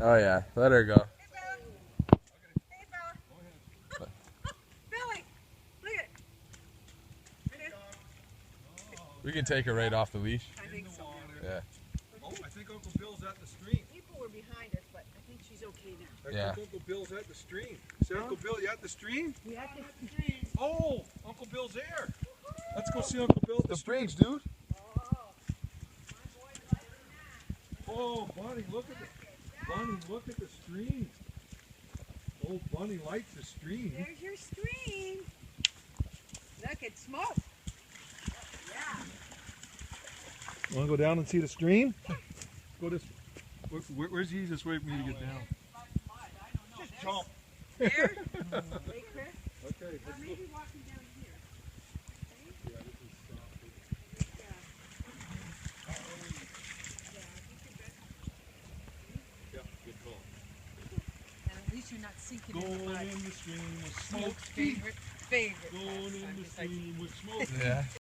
Oh yeah, let her go. Hey, Bella. Billy, look at it. We can take her right off the leash. I think so. Yeah. Oh, I think Uncle Bill's at the stream. People were behind us, but I think she's okay now. I Yeah. think Uncle Bill's at the stream. Say, Uncle Bill, you at the stream? We have to. Oh, Uncle Bill's there. Let's go see Uncle Bill at the stream. bridge, dude. Oh, Bunny, look at the stream. Oh, Bunny likes the stream. There's your stream. Look at Smoke. Yeah. Want to go down and see the stream? Go this. Where's the easiest way for me to get down? Just jump. There? Hey, Chris. Okay. Maybe walking down here. Yeah, this is soft. Yeah, good call. And at least you're not sinking in the Going mud. in the stream with Smoke's Smokie. favorite Going in the stream with Smokie. Yeah.